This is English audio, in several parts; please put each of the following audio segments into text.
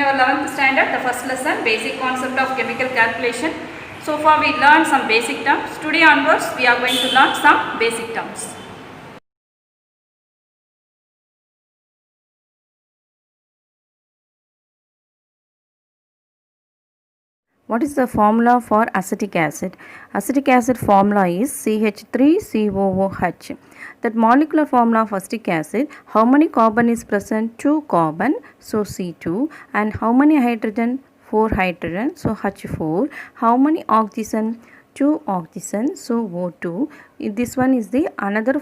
your 11th standard, the first lesson, basic concept of chemical calculation. So far we learned some basic terms. Today onwards we are going to learn some basic terms. What is the formula for acetic acid? Acetic acid formula is CH3COOH. That molecular formula of acetic acid, how many carbon is present? 2 carbon, so C2, and how many hydrogen? 4 hydrogen, so H4. How many oxygen? 2 oxygen, so O2. This one is the another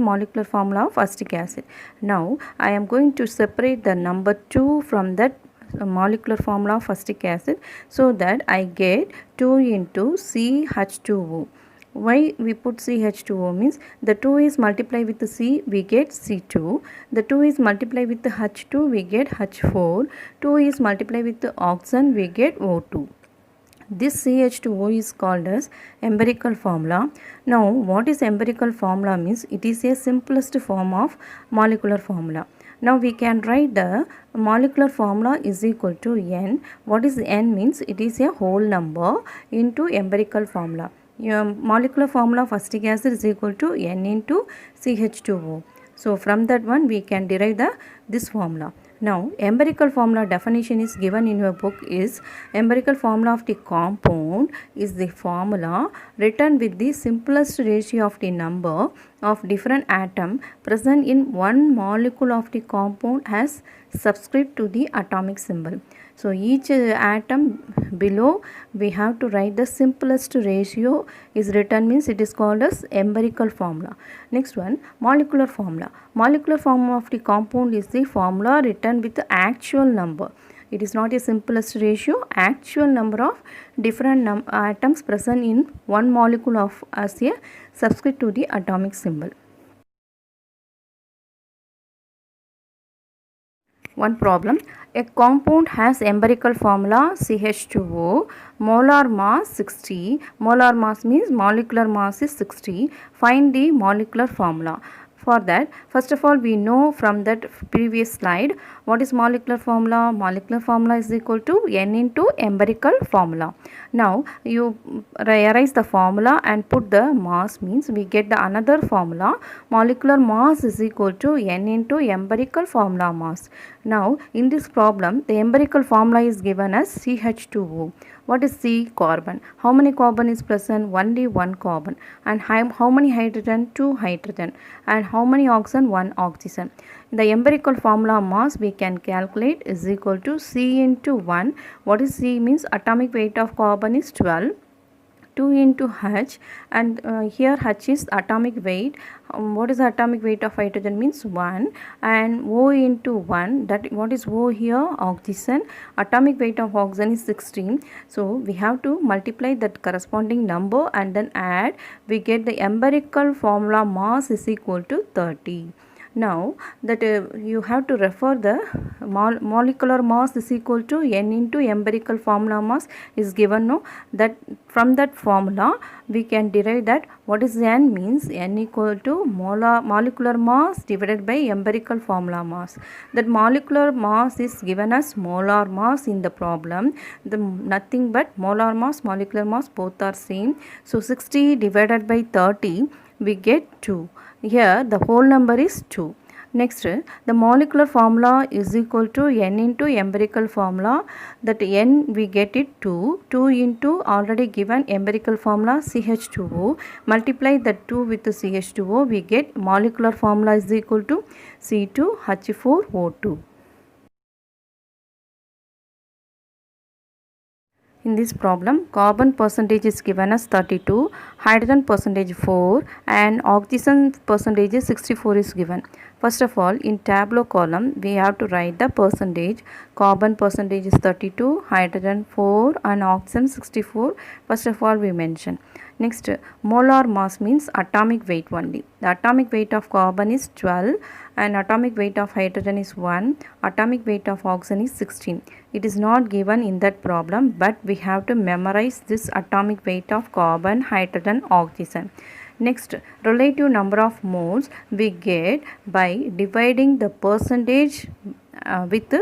molecular formula of acetic acid. Now I am going to separate the number 2 from that molecular formula of acetic acid, so that I get 2 into CH2O. Why we put CH2O means the 2 is multiplied with the C, we get C2. The 2 is multiplied with the H2, we get H4. 2 is multiplied with the oxygen, we get O2. This CH2O is called as empirical formula. Now what is empirical formula means? It is a simplest form of molecular formula. Now we can write the molecular formula is equal to N. What is N means? It is a whole number into empirical formula. Your molecular formula of acetic acid is equal to N into CH2O. So from that one we can derive this formula. Now empirical formula definition is given in your book is empirical formula of the compound is the formula written with the simplest ratio of the number of different atom present in one molecule of the compound as subscript to the atomic symbol. So each atom below we have to write the simplest ratio is written means it is called as empirical formula. Next one, molecular formula. Molecular formula of the compound is the formula written with the actual number. It is not a simplest ratio, actual number of different atoms present in one molecule of as a subscript to the atomic symbol. One problem, a compound has empirical formula CH2O, molar mass 60, molar mass means molecular mass is 60, find the molecular formula. For that, first of all we know from that previous slide what is molecular formula. Molecular formula is equal to N into empirical formula. Now you erase the formula and put the mass means we get the another formula. Molecular mass is equal to N into empirical formula mass. Now in this problem the empirical formula is given as CH2O. What is C? Carbon. How many carbon is present? Only 1 carbon. And how many hydrogen? 2 hydrogen. And how many oxygen? 1 oxygen. The empirical formula mass we can calculate is equal to C into 1. What is C means? Atomic weight of carbon is 12. 2 into H, and here H is atomic weight. What is the atomic weight of hydrogen means 1, and O into 1, that what is O here? Oxygen. Atomic weight of oxygen is 16. So we have to multiply that corresponding number and then add. We get the empirical formula mass is equal to 30. Now that you have to refer the molecular mass is equal to N into empirical formula mass is given. No, that from that formula we can derive that what is N means N equal to molecular mass divided by empirical formula mass. That molecular mass is given as molar mass in the problem. Nothing but molar mass, molecular mass both are same. So 60 divided by 30 we get 2. Here the whole number is 2. Next, the molecular formula is equal to N into empirical formula. That N we get it 2. 2 into already given empirical formula CH2O. Multiply that 2 with the CH2O. We get molecular formula is equal to C2H4O2. In this problem, carbon percentage is given as 32, hydrogen percentage 4, and oxygen percentage is 64 is given. First of all, in tableau column, we have to write the percentage. Carbon percentage is 32, hydrogen 4, and oxygen 64. First of all, we mention. Next, molar mass means atomic weight only. The atomic weight of carbon is 12 and atomic weight of hydrogen is 1. Atomic weight of oxygen is 16. It is not given in that problem, but we have to memorize this atomic weight of carbon, hydrogen, oxygen. Next, relative number of moles we get by dividing the percentage with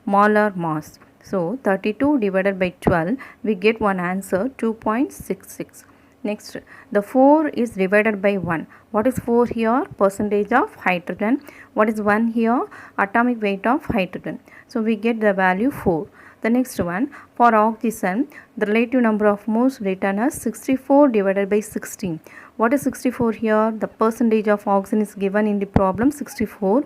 molar mass. So 32 divided by 12, we get one answer 2.66. Next, the 4 is divided by 1. What is 4 here? Percentage of hydrogen. What is 1 here? Atomic weight of hydrogen. So we get the value 4. The next one, for oxygen, the relative number of moles written as 64 divided by 16. What is 64 here? The percentage of oxygen is given in the problem 64.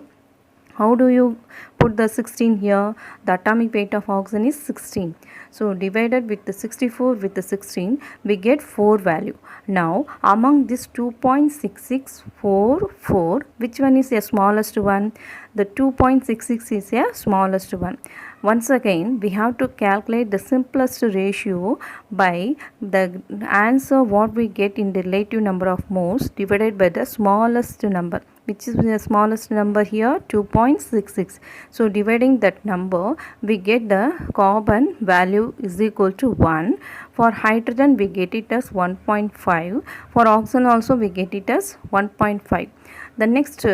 How do you put the 16 here? The atomic weight of oxygen is 16. So divided with the 64 with the 16, we get 4 value. Now among this 2.6644, which one is the smallest one? The 2.66 is the smallest one. Once again, we have to calculate the simplest ratio by the answer what we get in the relative number of moles divided by the smallest number. Which is the smallest number here? 2.66. So dividing that number, we get the carbon value is equal to 1. For hydrogen, we get it as 1.5. For oxygen also, we get it as 1.5. The next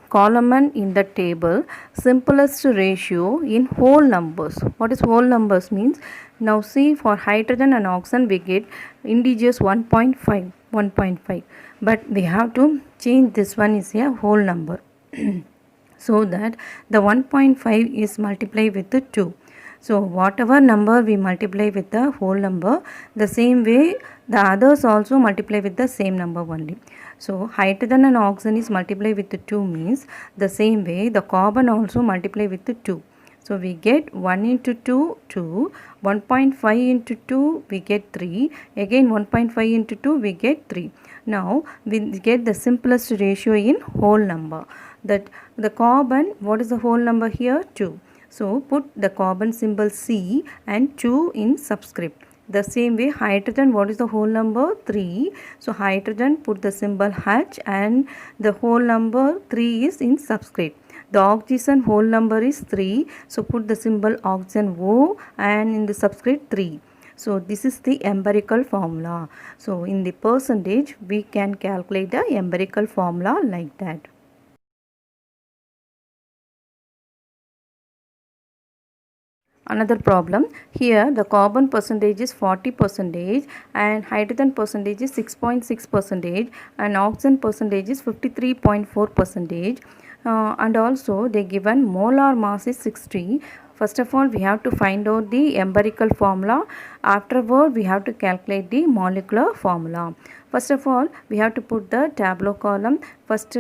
column in the table, simplest ratio in whole numbers. What is whole numbers means? Now see, for hydrogen and oxygen, we get integers 1.5. But we have to change this one is a whole number. So that the 1.5 is multiplied with the 2. So whatever number we multiply with the whole number, the same way the others also multiply with the same number only. So hydrogen and oxygen is multiplied with the 2 means the same way the carbon also multiply with the 2. So we get 1 into 2, 2, 1.5 into 2, we get 3, again 1.5 into 2, we get 3. Now we get the simplest ratio in whole number. That the carbon, what is the whole number here? 2. So put the carbon symbol C and 2 in subscript. The same way hydrogen, what is the whole number? 3. So hydrogen, put the symbol H and the whole number 3 is in subscript. The oxygen whole number is 3. So put the symbol oxygen O and in the subscript 3. So this is the empirical formula. So in the percentage, we can calculate the empirical formula like that. Another problem, here the carbon percentage is 40% and hydrogen percentage is 6.6% and oxygen percentage is 53.4%. And also they given molar mass is 60. First of all, we have to find out the empirical formula. Afterward, we have to calculate the molecular formula. First of all, we have to put the tableau column. First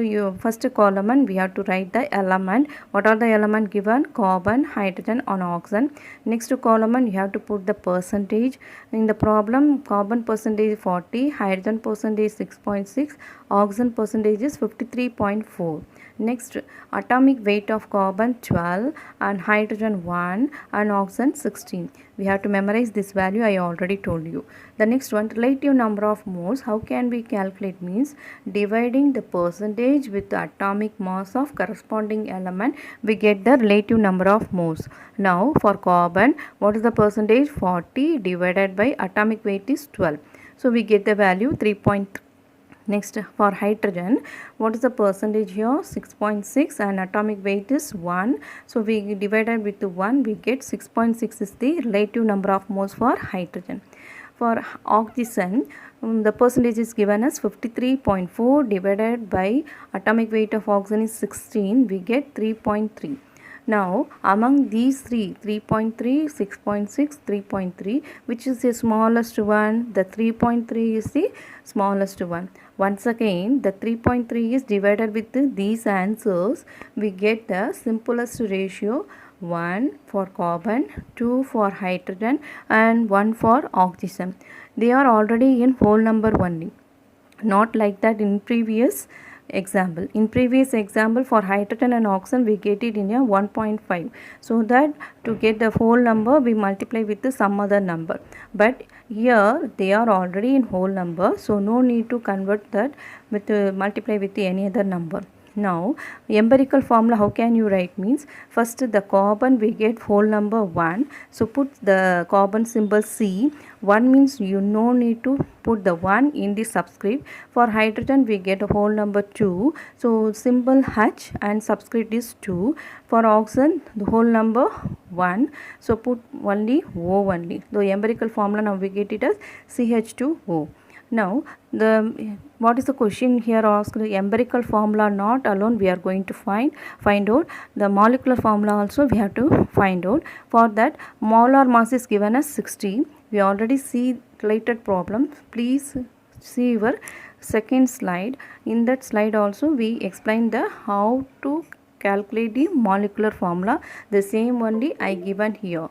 column and we have to write the element. What are the element given? Carbon, hydrogen and oxygen. Next column and you have to put the percentage. In the problem, carbon percentage 40, hydrogen percentage 6.6, oxygen percentage is 53.4. Next, atomic weight of carbon 12 and hydrogen 1 and oxygen 16. We have to memorize this value, I already told you. The next one, relative number of moles. How can we calculate? Means dividing the percentage with the atomic mass of corresponding element, we get the relative number of moles. Now for carbon, what is the percentage? 40 divided by atomic weight is 12. So we get the value 3.3. Next, for hydrogen, what is the percentage here? 6.6 and atomic weight is 1. So we divided with 1, we get 6.6 is the relative number of moles for hydrogen. For oxygen, the percentage is given as 53.4 divided by atomic weight of oxygen is 16, we get 3.3. Now among these three, 3.3, 6.6, 3.3, which is the smallest one? The 3.3 is the smallest one. Once again, the 3.3 is divided with these answers, we get the simplest ratio, 1 for carbon, 2 for hydrogen and 1 for oxygen. They are already in whole number only. Not like that in previous example. In previous example, for hydrogen and oxygen, we get it in a 1.5. So that to get the whole number, we multiply with some other number. But here they are already in whole number, so no need to convert that with multiply with any other number. Now empirical formula, how can you write means, first the carbon we get whole number 1, so put the carbon symbol C. 1 means you no need to put the 1 in the subscript. For hydrogen we get a whole number 2, so symbol H and subscript is 2. For oxygen the whole number 1, so put only O only. The empirical formula now we get it as CH2O. Now what is the question here asked? Empirical formula not alone we are going to find out, the molecular formula also we have to find out. For that, molar mass is given as 60. We already see related problem. Please see your second slide. In that slide also we explain the how to calculate the molecular formula. The same only I given here.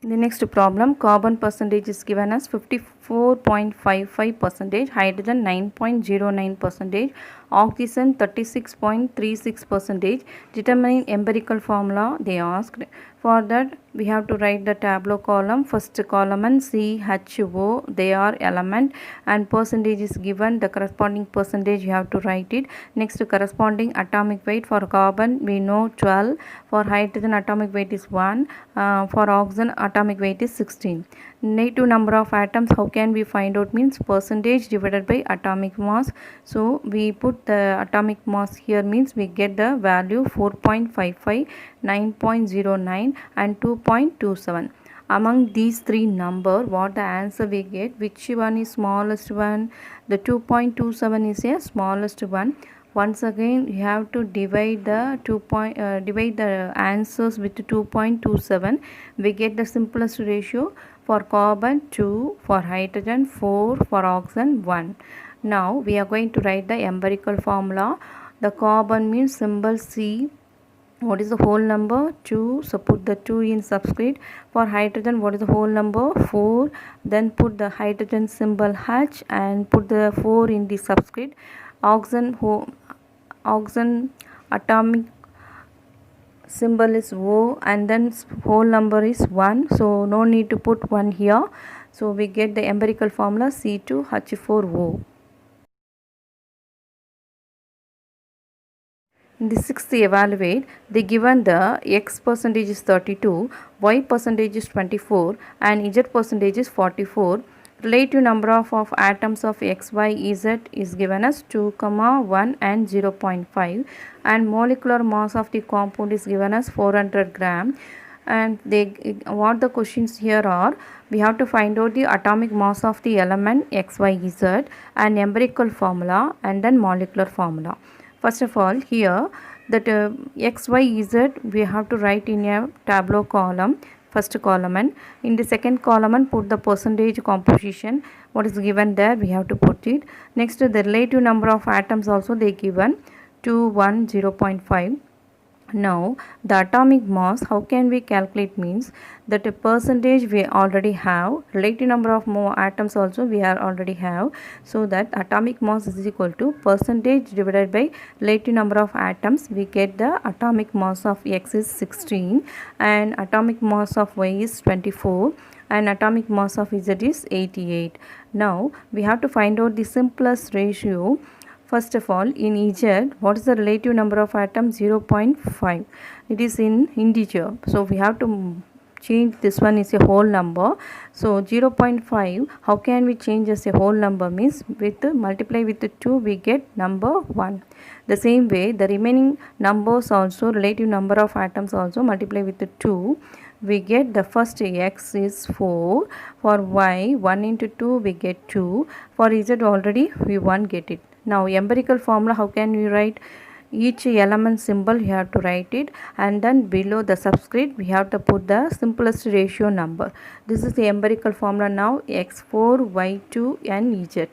The next problem, carbon percentage is given as 54.55%, hydrogen 9.09%, oxygen 36.36%. Determining empirical formula they asked. For that we have to write the tableau column. First column and CHO, they are element and percentage is given, the corresponding percentage you have to write it. Next corresponding atomic weight, for carbon we know 12, for hydrogen atomic weight is 1, for oxygen atomic weight is 16. Negative number of atoms, how can we find out means, percentage divided by atomic mass. So we put the atomic mass here means we get the value 4.55, 9.09 and 2.27. Among these three number, what the answer we get, which one is smallest one? The 2.27 is a smallest one. Once again you have to divide the divide the answers with 2.27. We get the simplest ratio. For carbon 2, for hydrogen 4, for oxygen 1. Now we are going to write the empirical formula. The carbon means symbol C. What is the whole number? 2, so put the 2 in subscript. For hydrogen, what is the whole number? 4. Then put the hydrogen symbol H and put the 4 in the subscript. Oxygen atomic symbol is O and then whole number is 1, so no need to put 1 here. So we get the empirical formula C2H4O. In the sixth evaluate, they given the X percentage is 32, Y percentage is 24 and Z percentage is 44. Relative number of atoms of X, Y, Z is given as 2, 1 and 0.5 and molecular mass of the compound is given as 400 gram. And what the questions here are, we have to find out the atomic mass of the element X, Y, Z and empirical formula and then molecular formula. First of all, here that X, Y, Z we have to write in a tableau column. First column, and in the second column and put the percentage composition, what is given there we have to put it. Next the relative number of atoms also they given 2, 1, 0.5. Now the atomic mass, how can we calculate means, that a percentage we already have, relative number of more atoms also we are already have, so that atomic mass is equal to percentage divided by relative number of atoms. We get the atomic mass of X is 16 and atomic mass of Y is 24 and atomic mass of Z is 88. Now we have to find out the simplest ratio. First of all, in Z, what is the relative number of atoms? 0.5. It is in integer. So we have to change this one is a whole number. So 0.5, how can we change as a whole number means, with multiply with 2 we get number 1. The same way the remaining numbers also, relative number of atoms also multiply with 2. We get the first X is 4. For Y, 1 into 2 we get 2. For Z already we 1 get it. Now empirical formula, how can we write? Each element symbol you have to write it and then below the subscript we have to put the simplest ratio number. This is the empirical formula now, X4, Y2 and Z.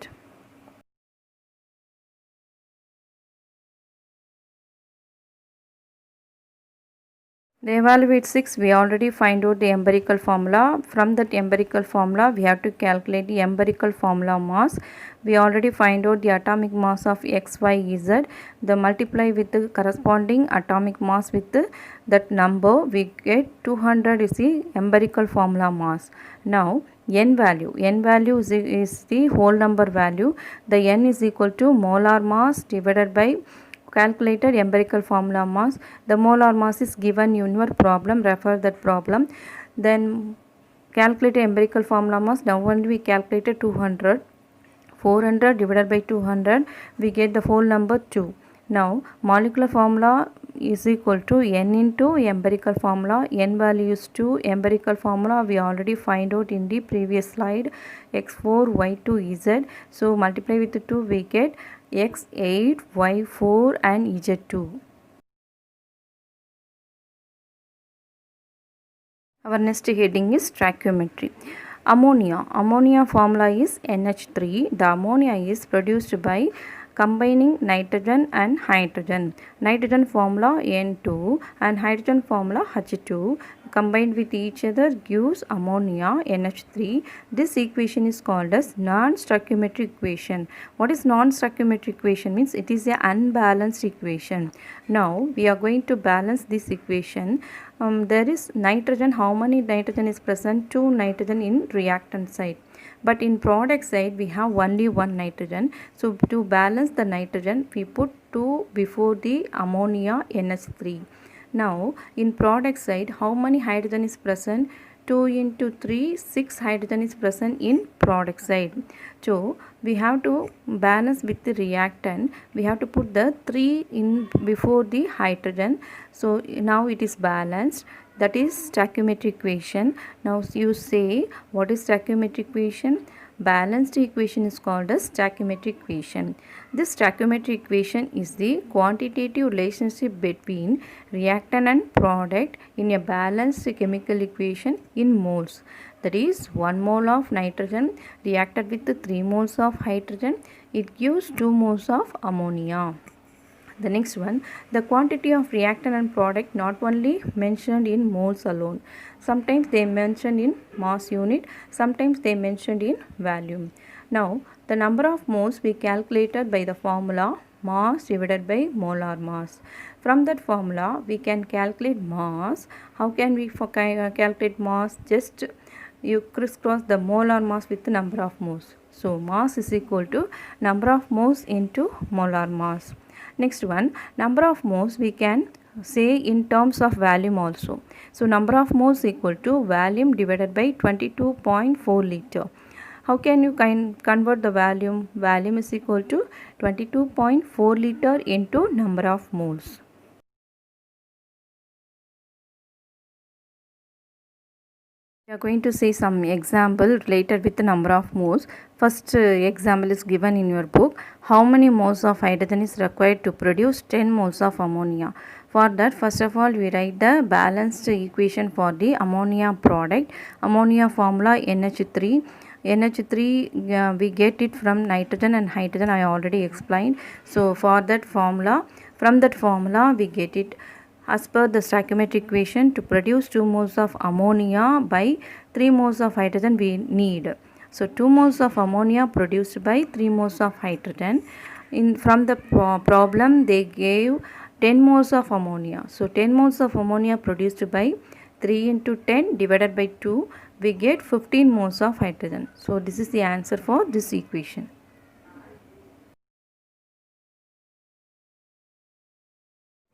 The evaluate 6, we already find out the empirical formula. From that empirical formula we have to calculate the empirical formula mass. We already find out the atomic mass of X, Y, Z. The multiply with the corresponding atomic mass with that number, we get 200 is the empirical formula mass. Now N value is the whole number value. The N is equal to molar mass divided by calculated empirical formula mass. The molar mass is given in your problem, refer that problem. Then calculated empirical formula mass, now only we calculated 200. 400 divided by 200, we get the whole number 2. Now molecular formula is equal to N into empirical formula. N value is 2. Empirical formula we already find out in the previous slide, x4 y2 z. So multiply with 2, we get x8 y4 and z2. Our next heading is stoichiometry. Ammonia formula is NH3. The ammonia is produced by combining nitrogen and hydrogen. Nitrogen formula N2 and hydrogen formula H2 combined with each other gives ammonia NH3. This equation is called as non-stoichiometric equation. What is non-stoichiometric equation? Means it is an unbalanced equation. Now we are going to balance this equation. There is nitrogen. How many nitrogen is present? 2 nitrogen in reactant side. But in product side we have only 1 nitrogen. So to balance the nitrogen we put 2 before the ammonia NH3. Now in product side how many hydrogen is present? 2 into 3, 6 hydrogen is present in product side. So we have to balance with the reactant. We have to put the 3 in before the hydrogen. So now it is balanced. That is stoichiometric equation. Now you say, what is stoichiometric equation? Balanced equation is called as stoichiometric equation. This stoichiometric equation is the quantitative relationship between reactant and product in a balanced chemical equation in moles. That is 1 mole of nitrogen reacted with 3 moles of hydrogen. It gives 2 moles of ammonia. The next one, the quantity of reactant and product not only mentioned in moles alone. Sometimes they mentioned in mass unit, sometimes they mentioned in volume. Now, the number of moles we calculated by the formula mass divided by molar mass. From that formula, we can calculate mass. How can we calculate mass? Just you crisscross the molar mass with the number of moles. So, mass is equal to number of moles into molar mass. Next one, number of moles we can say in terms of volume also. So number of moles equal to volume divided by 22.4 liter. How can you convert the volume? Volume is equal to 22.4 liter into number of moles. We are going to see some example related with the number of moles. First example is given in your book. How many moles of hydrogen is required to produce 10 moles of ammonia? For that, first of all, we write the balanced equation for the ammonia product. Ammonia formula NH3. NH3 we get it from nitrogen and hydrogen. I already explained. So for that formula, from that formula we get it. As per the stoichiometric equation, to produce 2 moles of ammonia by 3 moles of hydrogen we need. So 2 moles of ammonia produced by 3 moles of hydrogen. From the problem they gave 10 moles of ammonia. So 10 moles of ammonia produced by 3 into 10 divided by 2, we get 15 moles of hydrogen. So this is the answer for this equation.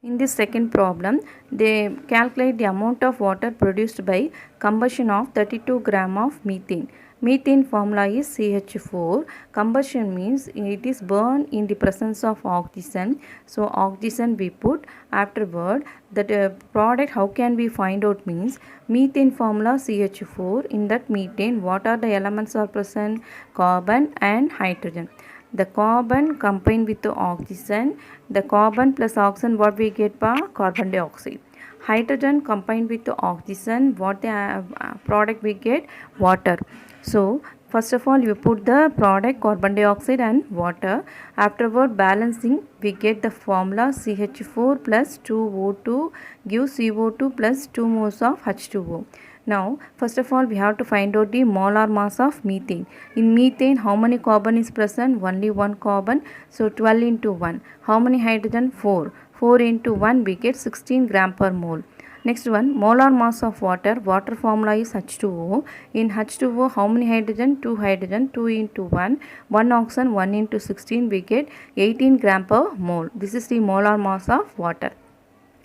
In this second problem, they calculate the amount of water produced by combustion of 32 gram of methane. Methane formula is CH4. Combustion means it is burned in the presence of oxygen. So oxygen we put. Afterward, the product how can we find out means methane formula CH4. In that methane, what are the elements are present? Carbon and hydrogen. The carbon combined with the oxygen. The carbon plus oxygen, what we get by carbon dioxide. Hydrogen combined with the oxygen, what the product we get? Water. So first of all you put the product carbon dioxide and water. Afterward balancing we get the formula CH4 plus 2O2 gives CO2 plus 2 moles of H2O. Now first of all we have to find out the molar mass of methane. In methane how many carbon is present? Only 1 carbon. So 12 into 1. How many hydrogen? 4. 4 into 1 we get 16 gram per mole. Next one, molar mass of water. Water formula is H2O. In H2O, how many hydrogen? 2 hydrogen, 2 into 1. 1 oxygen, 1 into 16, we get 18 gram per mole. This is the molar mass of water.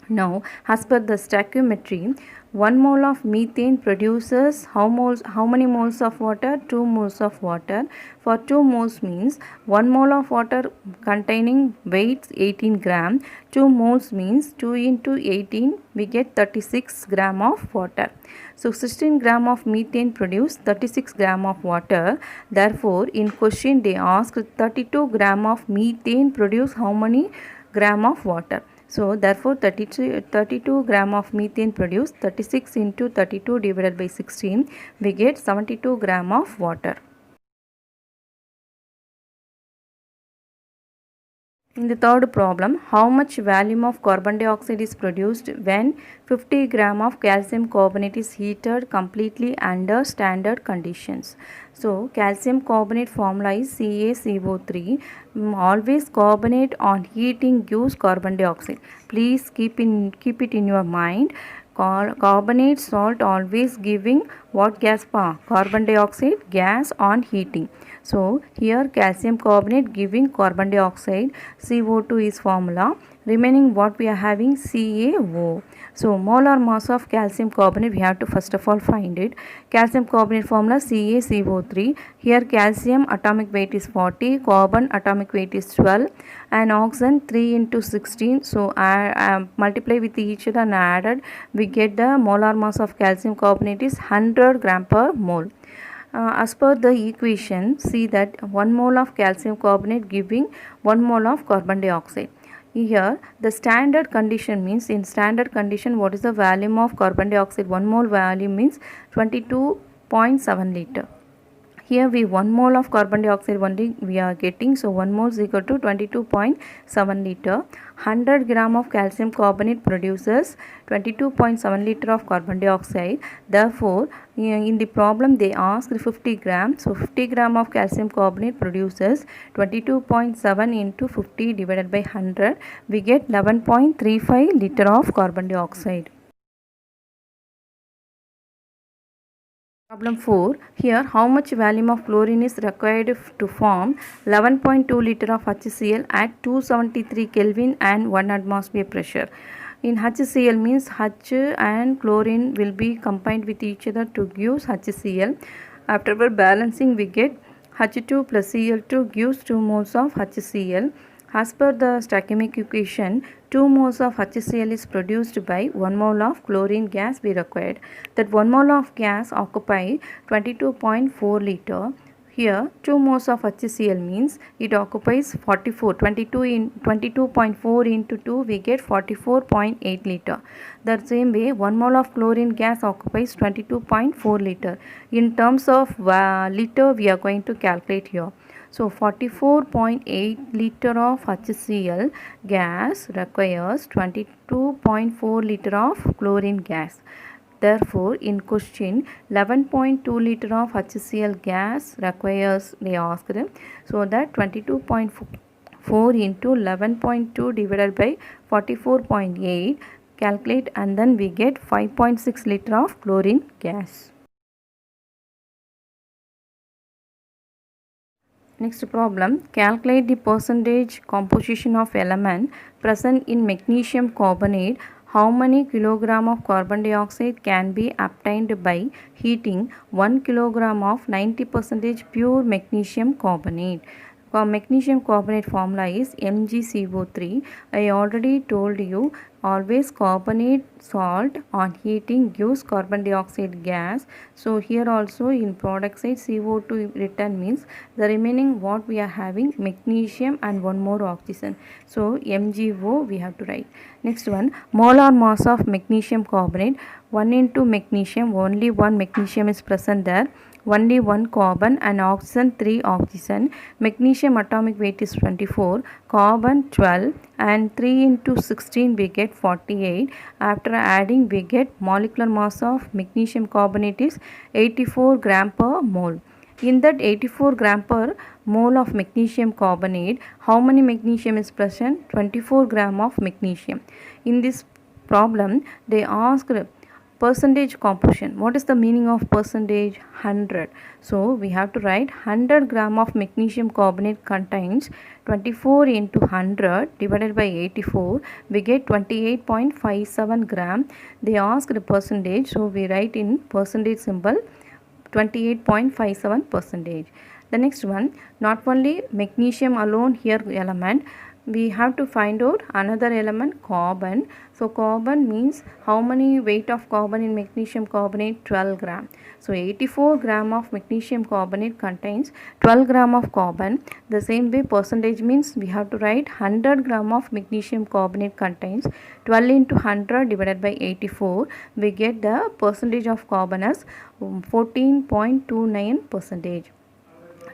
Now, as per the stoichiometry, 1 mole of methane produces how many moles of water? 2 moles of water. For 2 moles means 1 mole of water containing weights 18 gram. 2 moles means 2 into 18, we get 36 gram of water. So 16 gram of methane produce 36 gram of water. Therefore, in question they asked 32 gram of methane produce how many gram of water? So therefore 32 gram of methane produced, 36 into 32 divided by 16, we get 72 gram of water. In the third problem, how much volume of carbon dioxide is produced when 50 gram of calcium carbonate is heated completely under standard conditions? So, calcium carbonate formula is CaCO3. Always carbonate on heating gives carbon dioxide. Please keep it in your mind. Carbonate salt always giving what gas? Carbon dioxide gas on heating. So here calcium carbonate giving carbon dioxide, CO2 is formula, remaining what we are having? CaO. So molar mass of calcium carbonate, we have to first of all find it. Calcium carbonate formula CaCO3. Here calcium atomic weight is 40, carbon atomic weight is 12 and oxygen 3 into 16. So multiply with each other and added, we get the molar mass of calcium carbonate is 100 gram per mole. As per the equation, see that 1 mole of calcium carbonate giving 1 mole of carbon dioxide. Here the standard condition means, in standard condition what is the volume of carbon dioxide? 1 mole volume means 22.7 liter. Here we 1 mole of carbon dioxide only we are getting, so 1 mole is equal to 22.7 liter. 100 gram of calcium carbonate produces 22.7 liter of carbon dioxide. Therefore, in the problem they asked 50 gram. So 50 gram of calcium carbonate produces 22.7 into 50 divided by 100. We get 11.35 liter of carbon dioxide. Problem 4. Here how much volume of chlorine is required to form 11.2 liter of HCl at 273 Kelvin and 1 atmosphere pressure? In HCl means H and chlorine will be combined with each other to give HCl. After balancing we get H2 plus Cl2 gives 2 moles of HCl. As per the stoichiometric equation, 2 moles of HCl is produced by 1 mole of chlorine gas we required. That 1 mole of gas occupy 22.4 liter. Here 2 moles of HCl means it occupies 22.4 into 2 we get 44.8 liter. The same way 1 mole of chlorine gas occupies 22.4 liter. In terms of liter we are going to calculate here. So 44.8 liter of HCl gas requires 22.4 liter of chlorine gas. Therefore, in question 11.2 liter of HCl gas requires, they asked, so that 22.4 into 11.2 divided by 44.8, calculate and then we get 5.6 liter of chlorine gas. Next problem, calculate the percentage composition of element present in magnesium carbonate. How many kilogram of carbon dioxide can be obtained by heating 1 kilogram of 90% pure magnesium carbonate? Magnesium carbonate formula is MgCO3. I already told you, always carbonate salt on heating gives carbon dioxide gas. So here also in product side CO2 written means the remaining what we are having magnesium and one more oxygen. So MgO we have to write. Next one, molar mass of magnesium carbonate. 1 into magnesium, only one magnesium is present there. Only one carbon and oxygen 3 oxygen. Magnesium atomic weight is 24, carbon 12 and 3 into 16 we get 48. After adding we get molecular mass of magnesium carbonate is 84 gram per mole. In that 84 gram per mole of magnesium carbonate, how many magnesium is present? 24 gram of magnesium. In this problem they asked percentage composition. What is the meaning of percentage? 100. So we have to write 100 gram of magnesium carbonate contains 24 into 100 divided by 84. We get 28.57 gram. They asked the percentage, so we write in percentage symbol 28.57 percentage. The next one, not only magnesium alone here element, we have to find out another element, carbon. So carbon means how many weight of carbon in magnesium carbonate? 12 gram. So 84 gram of magnesium carbonate contains 12 gram of carbon. The same way percentage means we have to write 100 gram of magnesium carbonate contains 12 into 100 divided by 84. We get the percentage of carbon as 14.29 percentage.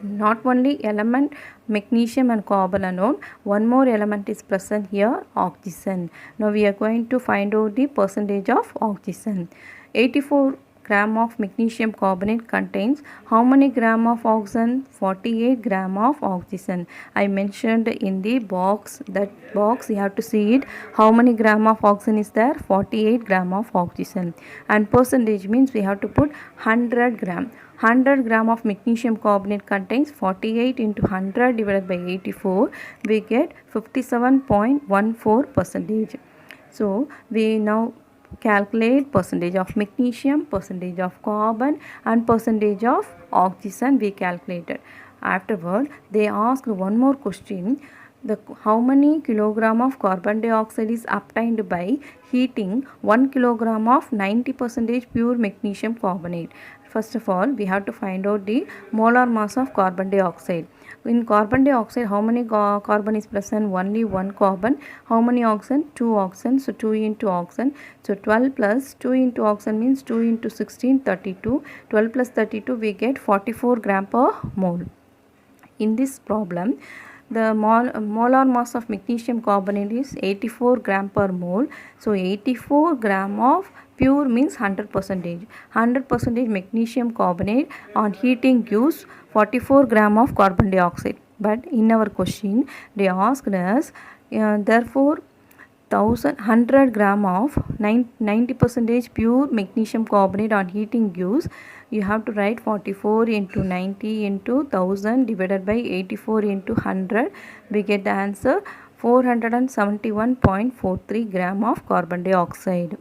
Not only element magnesium and carbon alone, one more element is present here, oxygen. Now we are going to find out the percentage of oxygen. 84 gram of magnesium carbonate contains how many gram of oxygen? 48 gram of oxygen. I mentioned in the box, that box you have to see it, how many gram of oxygen is there? 48 gram of oxygen. And percentage means we have to put 100 gram. 100 gram of magnesium carbonate contains 48 into 100 divided by 84. We get 57.14 percentage. So we now calculate percentage of magnesium, percentage of carbon and percentage of oxygen we calculated. Afterward, they asked one more question. How many kilogram of carbon dioxide is obtained by heating 1 kilogram of 90% pure magnesium carbonate? First of all, we have to find out the molar mass of carbon dioxide. In carbon dioxide, how many carbon is present? Only one carbon. How many oxygen? 2 oxygen. So 2 into oxygen. So 12 plus 2 into oxygen means 2 into 16, 32. 12 plus 32, we get 44 gram per mole. In this problem, the molar mass of magnesium carbonate is 84 gram per mole. So 84 gram of pure means 100%. 100% magnesium carbonate on heating gives 44 gram of carbon dioxide. But in our question, they asked us, therefore 100 gram of 90% pure magnesium carbonate on heating gives, you have to write 44 into 90 into 1000 divided by 84 into 100. We get the answer 471.43 gram of carbon dioxide.